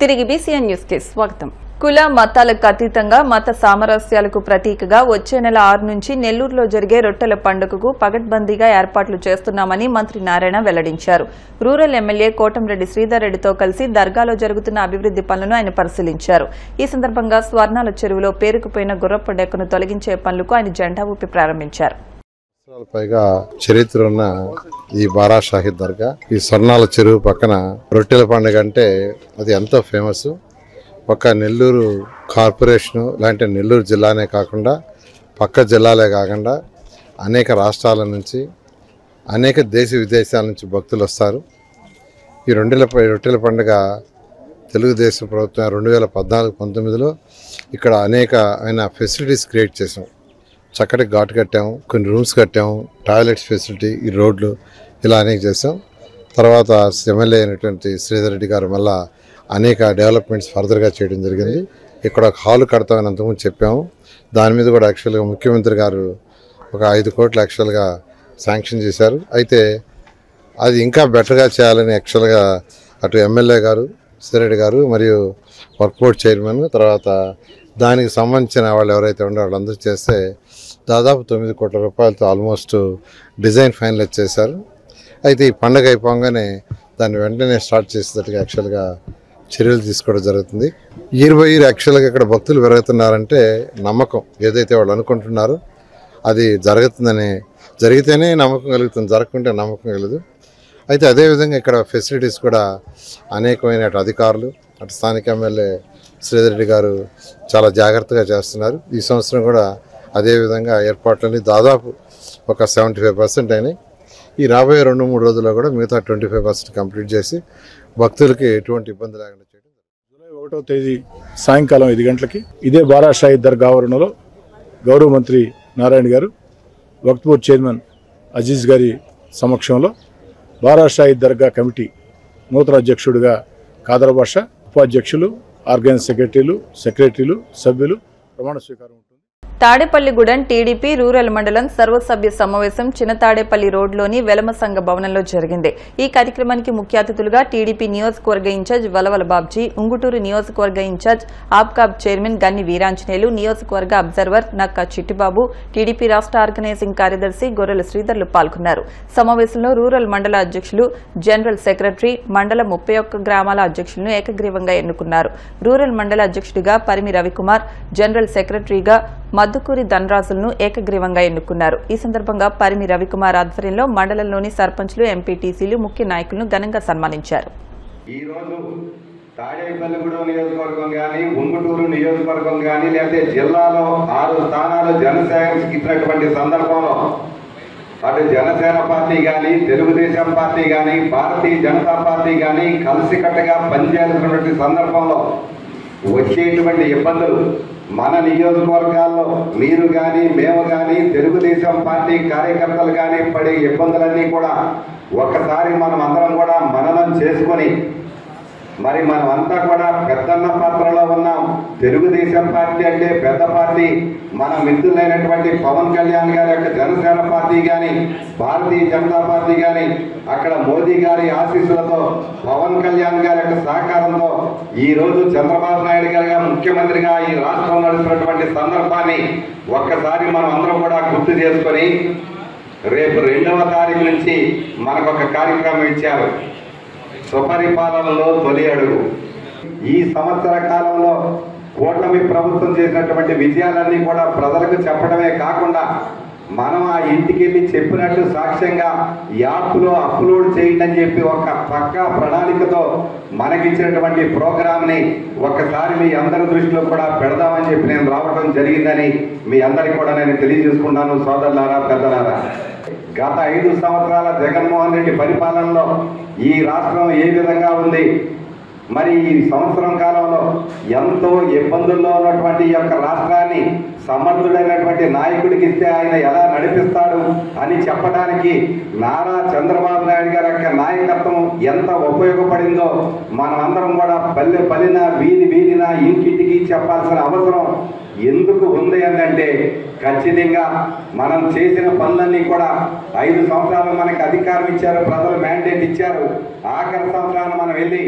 తిరిగి BCN news కి స్వాగతం. కుల మతాలకు అతీతంగా మత సామరస్యాలకు ప్రతీకగా వచ్చే నెల 6 నుంచి నెల్లూరులో జరిగే రొట్టెల పండుగకు పగడ్బందీగా ఏర్పాట్లు చేస్తున్నామని మంత్రి నారాయణ వెల్లడించారు. రూరల్ ఎమ్మెల్యే కోటంరెడ్డి శ్రీధర్ రెడ్డితో కలిసి దర్గాలో జరుగుతున్న అభివృద్ది పనులను ఆయన పరిశీలించారు. ఈ సందర్భంగా స్వర్ణాల చెరువులో పేరుకుపోయిన గుర్రపు డెక్కను తొలగించే పనులకు ఆయన జెండా ఊపి ప్రారంభించారు. పైగా చరిత్ర ఉన్న ఈ బారా షాహిద్ దర్గా ఈ స్వర్ణాల చెరువు పక్కన రొట్టెల పండుగ అంటే అది ఎంతో ఫేమస్. ఒక నెల్లూరు కార్పొరేషను లాంటి నెల్లూరు జిల్లానే కాకుండా పక్క జిల్లాలే కాకుండా అనేక రాష్ట్రాల నుంచి అనేక దేశ విదేశాల నుంచి భక్తులు వస్తారు. ఈ రొట్టెల పండుగ తెలుగుదేశం ప్రభుత్వం 2014-19లో ఇక్కడ అనేక ఫెసిలిటీస్ క్రియేట్ చేసాం. చక్కటి ఘాట్ కట్టాము, కొన్ని రూమ్స్ కట్టాము, టాయిలెట్స్ ఫెసిలిటీ, ఈ రోడ్లు ఇలా అనేక చేసాం. తర్వాత ఎమ్మెల్యే అయినటువంటి శ్రీధర్ రెడ్డి గారు మళ్ళీ అనేక డెవలప్మెంట్స్ ఫర్దర్గా చేయడం జరిగింది. ఇక్కడ ఒక హాల్ కడతామని అంతకుముందు చెప్పాము. దాని మీద కూడా యాక్చువల్గా ముఖ్యమంత్రి గారు ఒక 5 కోట్లు యాక్చువల్గా శాంక్షన్ చేశారు. అయితే అది ఇంకా బెటర్గా చేయాలని యాక్చువల్గా అటు ఎమ్మెల్యే గారు శ్రీరెడ్డి గారు మరియు వర్క్ బోర్డ్ చైర్మన్ తర్వాత దానికి సంబంధించిన వాళ్ళు ఎవరైతే ఉండే వాళ్ళందరూ చేస్తే దాదాపు 9 కోట్ల రూపాయలతో ఆల్మోస్ట్ డిజైన్ ఫైనలైజ్ చేశారు. అయితే ఈ పండుగ అయిపోగానే దాన్ని వెంటనే స్టార్ట్ చేసేటట్టుగా యాక్చువల్గా చర్యలు తీసుకోవడం జరుగుతుంది. ఇయర్ బై ఇయర్ యాక్చువల్గా ఇక్కడ భక్తులు పెరుగుతున్నారంటే నమ్మకం ఏదైతే వాళ్ళు అనుకుంటున్నారో అది జరిగితేనే నమ్మకం కలుగుతుంది, జరగకుంటే నమ్మకం కలదు. అయితే అదేవిధంగా ఇక్కడ ఫెసిలిటీస్ కూడా అనేకమైన అధికారులు అటు స్థానిక ఎమ్మెల్యే శ్రీధర్ రెడ్డి గారు చాలా జాగ్రత్తగా చేస్తున్నారు. ఈ సంవత్సరం కూడా అదేవిధంగా ఏర్పాట్లన్నీ దాదాపు ఒక 75% అయినాయి. ఈ రాబోయే 2-3 రోజుల్లో కూడా మిగతా 25% కంప్లీట్ చేసి భక్తులకి ఎటువంటి ఇబ్బంది లేకుండా చేయడం. జూలై 1వ తేదీ సాయంకాలం 5 గంటలకి ఇదే బారా షాహిద్ దర్గా ఆవరణలో గౌరవ మంత్రి నారాయణ గారు వక్ఫ్ బోర్డ్ చైర్మన్ అజీజ్ గారి సమక్షంలో బారా షాహిద్ దర్గా కమిటీ నూతన అధ్యక్షుడిగా కాదర్ బాషా, ఉపాధ్యక్షులు, ఆర్గనైజ్ సెక్రటరీలు, సభ్యులు ప్రమాణ స్వీకారం. తాడేపల్లిగూడెం టీడీపీ రూరల్ మండలం సర్వసభ్య సమావేశం చిన్న తాడేపల్లి రోడ్లోని వెలమ సంఘ భవనంలో జరిగింది. ఈ కార్యక్రమానికి ముఖ్య అతిథులుగా టీడీపీ నియోజకవర్గ ఇన్ఛార్జ్ వలవల బాబ్జీ, ఉంగుటూరు నియోజకవర్గ ఇన్ఛార్జ్ ఆబ్కాబ్ చైర్మన్ గన్ని వీరాంజనేయులు, నియోజకవర్గ అబ్జర్వర్ నక్క చిట్టిబాబు, టీడీపీ రాష్ట్ర ఆర్గనైజింగ్ కార్యదర్శి గొర్రెల శ్రీధర్లు పాల్గొన్నారు. సమావేశంలో రూరల్ మండల అధ్యక్షులు, జనరల్ సెక్రటరీ, మండల 31 గ్రామాల అధ్యక్షులను ఏకగ్రీవంగా ఎన్నుకున్నారు. రూరల్ మండల అధ్యక్షుడిగా పరిమి రవికుమార్, జనరల్ సెక్రటరీగా మద్దుకూరి ధనరాజులను ఏకగ్రీవంగా ఎన్నుకున్నారు. ఈ సందర్భంగా పరిమి రవికుమార్ ఆధ్వర్యంలో మండలంలోని సర్పంచ్లు, ఎంపీటీసీలు, ముఖ్య నాయకులను ఘనంగా సన్మానించారు. ఈ రోజు తాడేపల్లిగూడెం నియోజకవర్గం కానీ, ఉంగుటూరు నియోజకవర్గం కానీ, లేకపోతే జిల్లాలో 6 స్థానాలు జనసేనకి ఇచ్చినటువంటి సందర్భంలో అటు జనసేన పార్టీ కానీ, తెలుగుదేశం పార్టీ కానీ, భారతీయ జనతా పార్టీ కానీ కలిసికట్టుగా పనిచేయాల్సినటువంటి సందర్భంలో వచ్చేటువంటి ఇబ్బందులు మన నియోజకవర్గాల్లో మీరు కానీ, మేము కానీ, తెలుగుదేశం పార్టీ కార్యకర్తలు కానీ పడే ఇబ్బందులన్నీ కూడా ఒక్కసారి మనం అందరం కూడా మననం చేసుకొని మరి మనమంతా కూడా పెద్దన్న పాత్రలో ఉన్నాం. తెలుగుదేశం పార్టీ అంటే పెద్ద పార్టీ, మన మిత్రులైనటువంటి పవన్ కళ్యాణ్ గారి యొక్క జనసేన పార్టీ కానీ, భారతీయ జనతా పార్టీ కానీ, అక్కడ మోదీ గారి ఆశీస్సులతో, పవన్ కళ్యాణ్ గారి యొక్క సహకారంతో ఈ రోజు చంద్రబాబు నాయుడు గారిగా ముఖ్యమంత్రిగా ఈ రాష్ట్రం నడుస్తున్నటువంటి సందర్భాన్ని ఒక్కసారి మనం అందరం కూడా గుర్తు చేసుకొని రేపు 2వ తారీఖు నుంచి మనకు ఒక కార్యక్రమం ఇచ్చారు, స్వపరిపాలనలో తొలి అడుగు. ఈ సంవత్సర కాలంలో కూటమి ప్రభుత్వం చేసినటువంటి విజయాలన్నీ కూడా ప్రజలకు చెప్పడమే కాకుండా మనం ఆ ఇంటికి వెళ్ళి చెప్పినట్టు సాక్ష్యంగా యాప్లో అప్లోడ్ చేయండి అని చెప్పి ఒక పక్కా ప్రణాళికతో మనకిచ్చినటువంటి ప్రోగ్రామ్ని ఒక్కసారి మీ అందరి దృష్టిలో కూడా పెడదామని చెప్పి నేను రావడం జరిగిందని మీ అందరికీ కూడా నేను తెలియజేసుకున్నాను. సోదరులారా, పెద్దలారా, గత 5 సంవత్సరాల జగన్మోహన్ రెడ్డి పరిపాలనలో ఈ రాష్ట్రం ఏ విధంగా ఉంది, మరి ఈ సంవత్సరం కాలంలో ఎంతో ఇబ్బందుల్లో ఉన్నటువంటి ఈ యొక్క రాష్ట్రాన్ని సమర్థుడైనటువంటి నాయకుడికి ఇస్తే ఆయన ఎలా నడిపిస్తాడు అని చెప్పడానికి నారా చంద్రబాబు నాయుడు గారి యొక్క నాయకత్వం ఎంత ఉపయోగపడిందో మనం అందరం కూడా పల్లె పల్లిన, వీధి వీధిన, ఇంటింటికి చెప్పాల్సిన అవసరం ఎందుకు ఉంది అంటే ఖచ్చితంగా మనం చేసిన పనులన్నీ కూడా 5 సంవత్సరాలు మనకు అధికారం ఇచ్చారు, ప్రజలు మ్యాండేట్ ఇచ్చారు. ఆఖరి సంవత్సరాలు మనం వెళ్ళి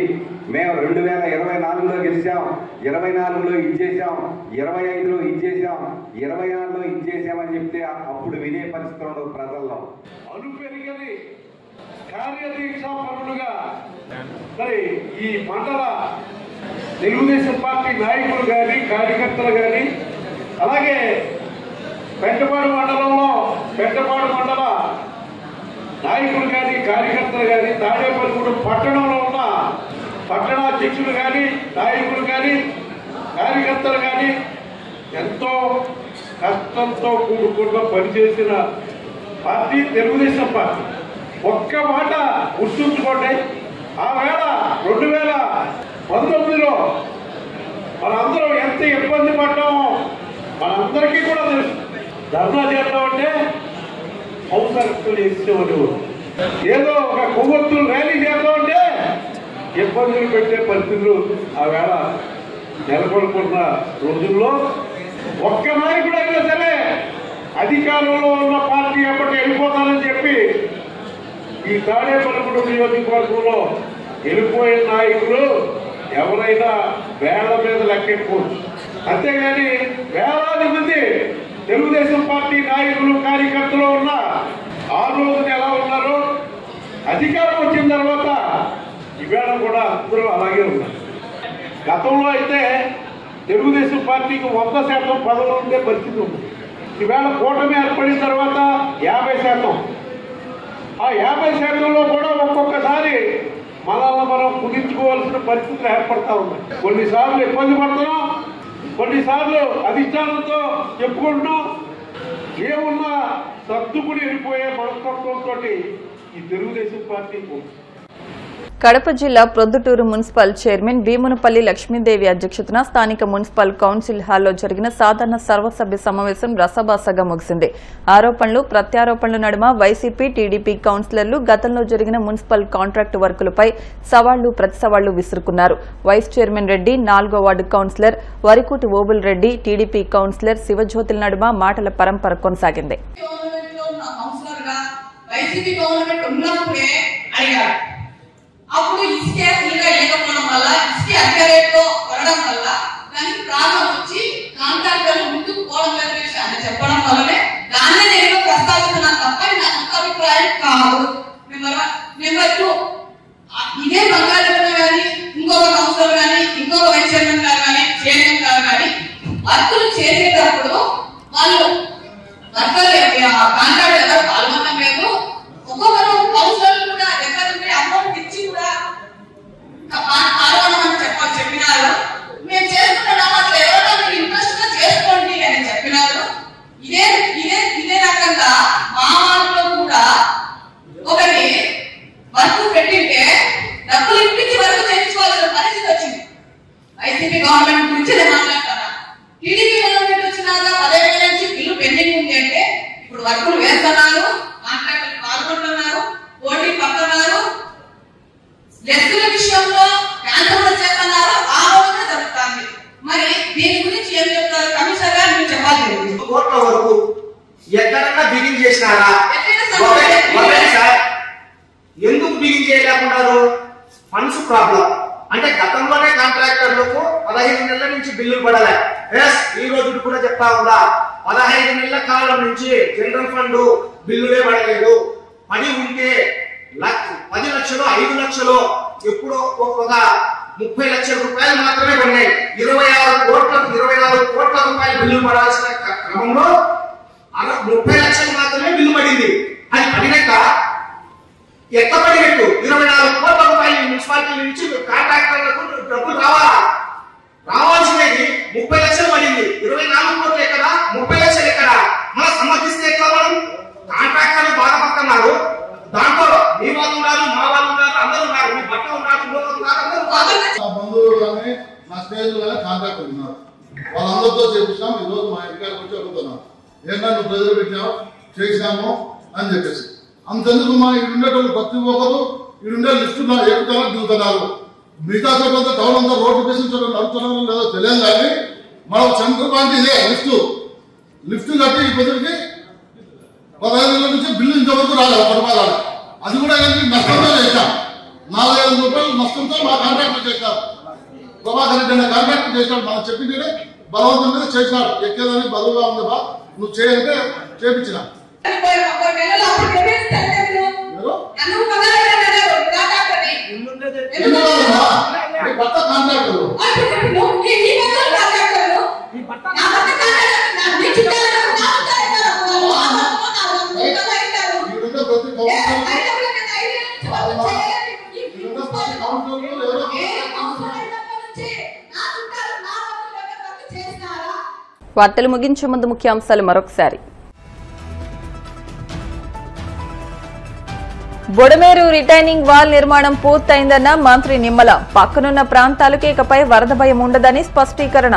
మేము 2024లో గెలిచాం, 24లో ఇచ్చేసాం, 25లో ఇచ్చేసాం, 26లో ఇచ్చేసామని చెప్తే అప్పుడు వినే పరిస్థితి ఉండదు ప్రజల్లో. అనుపెరిగని కార్యదీక్ష పరులుగా మరి ఈ మండల తెలుగుదేశం పార్టీ నాయకులు కానీ కార్యకర్తలు కానీ అలాగే పెంటపాడు మండలంలో పెంటపాడు మండల నాయకులు కానీ కార్యకర్తలు కానీ తాడేపల్లిగూడెం పట్టణంలో ఉన్న పట్టణాధ్యక్షులు కానీ నాయకులు కానీ కార్యకర్తలు కానీ ఎంతో కష్టంతో కూడుకున్న పనిచేసిన పార్టీ తెలుగుదేశం పార్టీ. ఒక్క మాట గుర్తుంచుకోండి, ఆ వేళ 2019లో మనందరం ఎంత ఇబ్బంది పడ్డామో మనందరికీ కూడా తెలుసు. ధర్నా చేద్దామంటే అవసరస్తులు ఇచ్చేవాడు, ఏదో ఒక కొవ్వొత్తులు ర్యాలీ చేద్దామంటే ఇబ్బందులు పెట్టే పరిస్థితులు ఆ వేళ నెలకొల్పుకున్న రోజుల్లో ఒక్క నాయకుడు అయినా సరే అధికారంలో ఉన్న పార్టీ ఎప్పటి వెళ్ళిపోతానని చెప్పి ఈ తాడేపల్లిగూడెం నియోజకవర్గంలో వెళ్ళిపోయిన నాయకులు ఎవరైనా వేళ్ల మీద లెక్కెట్టుకోవచ్చు. అంతేగాని వేలాది మంది తెలుగుదేశం పార్టీ నాయకులు కార్యకర్తలు ఉన్న ఆ రోజున ఎలా ఉన్నారో అధికారం వచ్చిన తర్వాత ఈవేళ కూడా అందరూ అలాగే ఉన్నారు. గతంలో అయితే తెలుగుదేశం పార్టీకి 100% పదవులు ఉండే పరిస్థితి ఉంది. ఈవేళ కూటమి ఏర్పడిన తర్వాత 50%. ఆ 50%లో కూడా ఒక్కొక్కసారి మనల్ని మనం కుదించుకోవాల్సిన పరిస్థితులు ఏర్పడతా ఉన్నాయి. కొన్నిసార్లు ఇబ్బంది పడుతున్నాం, కొన్నిసార్లు అధిష్టానంతో చెప్పుకుంటున్నాం. ఏమున్నా సర్దుకుని వెళ్ళిపోయే మనస్తత్వంతో ఈ తెలుగుదేశం పార్టీ. కడప జిల్లా ప్రొద్దుటూరు మున్సిపల్ చైర్మన్ భీమునపల్లి లక్ష్మీదేవి అధ్యక్షతన స్థానిక మున్సిపల్ కౌన్సిల్ హాల్లో జరిగిన సాధారణ సర్వసభ్య సమావేశం రసభాసగా ముగిసింది. ఆరోపణలు ప్రత్యారోపణల నడుమ వైసీపీ టీడీపీ కౌన్సిలర్లు గతంలో జరిగిన మున్సిపల్ కాంట్రాక్టు వర్కులపై సవాళ్లు ప్రతిసవాళ్లు విసురుకున్నారు. వైస్ చైర్మన్ రెడ్డి, 4వ ward councillor Varikuti Obul Reddy, TDP councillor శివజ్యోతుల నడుమ మాటల పరంపర కొనసాగింది. అప్పుడు ఇసుకే ఫుల్గా లేకపోవడం వల్ల ఇసుకే అధిక రేట్లో కొనడం వల్ల దానికి ప్రాబ్లం వచ్చి కాంట్రాక్టర్లు ముందుకు పోవడం లేదని అని చెప్పడం వల్లనే దాన్ని నేను ప్రస్తావిస్తున్నాను తప్ప నా సొంత అభిప్రాయం కాదు. నెంబర్ 2, ఇదే బంగాళాలో కానీ ఇంకొక కౌన్సిలర్ కానీ ఇంకొక వైస్ చైర్మన్ గారు కానీ చైర్మన్ గారు కానీ వర్కులు చేసేటప్పుడు వాళ్ళు వర్కర్లు కాంట్రాక్ట్ ఎవరు పాల్గొనడం లేదు. ఒక్కొక్కరు కౌన్సిలర్లు కూడా ఎక్కడంటే అమౌంట్ ఇచ్చి కూడా పాల్గొనమని చెప్పినారు. మేము చేసుకున్నాం, అట్లా ఎవరైనా ఇంట్రెస్ట్ గా చేసుకోండి అని చెప్పినారు. ఇదే రకంగా మా వాటిలో కూడా ఒకటి వర్క్ పెట్టింటే డబ్బులు ఇప్పించి వర్క్ చేయించుకోవాల్సిన పరిస్థితి వచ్చింది. వైసీపీ గవర్నమెంట్ గురించి నేను మాట్లాడతాను. టీడీపీ గవర్నమెంట్ వచ్చినాక 10,000 నుంచి బిల్లు పెండింగ్ ఉంది అంటే ఇప్పుడు వర్కులు వేస్తున్నారు, కాంట్రాక్టర్లు పాల్గొంటున్నారు, పోటీ పడుతున్నారు, లెక్కల విషయంలో క్యాన్సర్ చేస్తున్నారు. ఆ రోజున జరుగుతుంది. మరి దీని గురించి ఏం చెప్తారు కమిషనర్ గారు? మీరు చెప్పాలి. కోట్ల వరకు ఎక్కడన్నా బిగిన్ చేసినారా? సార్ ఎందుకు బిగిన్ చేయలేకున్నారు? Funds problem. అంటే గతంలోనే కాంట్రాక్టర్లకు 15 నెలల నుంచి బిల్లులు పడాలి. ఈ రోజు కూడా చెప్తా ఉందా, 15 నెలల కాలం నుంచి జనరల్ ఫండ్ బిల్లులే పడలేదు. 10 ఉంటే 10 లక్షలు 5 లక్షలు ఎప్పుడో ఒక 30 లక్షల రూపాయలు మాత్రమే పడినాయి. 24 కోట్ల రూపాయలు బిల్లు పడాల్సిన క్రమంలో 30 లక్షలు మాత్రమే బిల్లు పడింది. అది పడినాక ఎట్లా పడినట్టు 24 కోట్ల రూపాయలు మున్సిపాలిటీ నుంచి కాంట్రాక్టర్లకు డబ్బులు రావాల్సినది 30 లక్షలు పడింది. 24 కోట్లు ఎక్కడ, 30 లక్షలు ఎక్కడ? మనం సమర్థిస్తే ఎట్లా? మనం కాంట్రాక్టర్లు బాధపడుతున్నారు. దాంట్లో మీ వాళ్ళు ఉన్నారు, మా వాళ్ళు ఉన్నారు, అందరూ ఉన్నారు. మీ బట్ట ఉన్నారు, నా బంధువులు కానీ నా స్నేహితులు కానీ కాంట్రాక్టర్ ఉన్నారు. వాళ్ళందరితో చేపించాం. ఈ రోజు మా ఇంటికాడికి వచ్చి అడుగుతున్నాం, ఏంటన్నా నువ్వు ప్రజలు పెట్టావు చేసినాము అని చెప్పేసి. అంతెందుకు మా ఇడుండేటోళ్ళు ప్రతి ఒక్కరు ఇడుండే లిఫ్ట్ ఎక్కుతున్నారు, దిగుతున్నారు. మిగతా చోట్ల టౌన్ అంతా రోడ్డు బేసిన చోట నడుపుతున్నారో లేదో తెలియదు. కానీ మనం సెంటర్ పాయింట్ ఇదే లిఫ్ట్ కట్టి ఈ పొద్దుకి 15 నెలల నుంచి బిల్లు ఇంతవరకు రాలేదు. 10 రూపాయలు. అది కూడా ఏంటి నష్టంతో చేశాం. 4,000 రూపాయలు నష్టంతో మా కాంట్రాక్టర్ చేశారు. ప్రభాకర్ రెడ్డి అనే కాంట్రాక్టర్ చేశాడు. మనం చెప్పింది బలవంతం మీద చేసినాడు. ఎక్కేదానికి బదువుగా ఉంది బా, నువ్వు చేయంటే చేపించిన భర్త కాంట్రాక్టర్ వార్తలు ముగించే ముందు ముఖ్యాంశాలు మరొకసారి. బొడమేరు రిటైనింగ్ వాల్ నిర్మాణం పూర్తయిందన్న మంత్రి నిమ్మల. పక్కనున్న ప్రాంతాలకు ఇకపై వరద భయం ఉండదని స్పష్టీకరణ.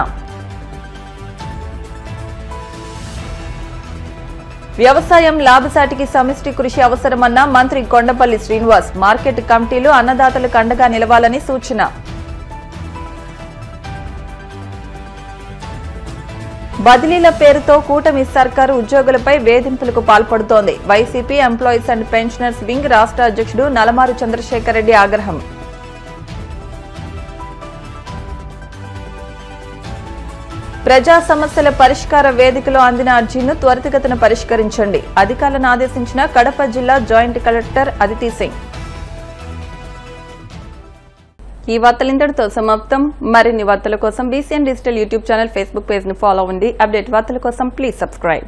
వ్యవసాయం లాభసాటికి సమిష్టి కృషి అవసరమన్న మంత్రి కొండపల్లి శ్రీనివాస్. మార్కెట్ కమిటీలు అన్నదాతలకు అండగా నిలవాలని సూచన. బదిలీల పేరుతో కూటమి సర్కారు ఉద్యోగులపై వేధింపులకు పాల్పడుతోంది. YCP employees and pensioners wing రాష్ట్ర అధ్యక్షుడు నలమారు చంద్రశేఖర్ రెడ్డి ఆగ్రహం. ప్రజా సమస్యల పరిష్కార వేదికలో అందిన అర్జీలను త్వరితగతిన పరిష్కరించండి. అధికారులను ఆదేశించిన కడప జిల్లా జాయింట్ కలెక్టర్ అదితి సింగ్. ఈ వార్తలు ఇంతటితో సమాప్తం. మరిన్ని వార్తల కోసం BCN digital YouTube channel, Facebook page ను ఫాలో అవ్వండి. అప్డేట్ వార్తల కోసం ప్లీజ్ సబ్స్క్రైబ్.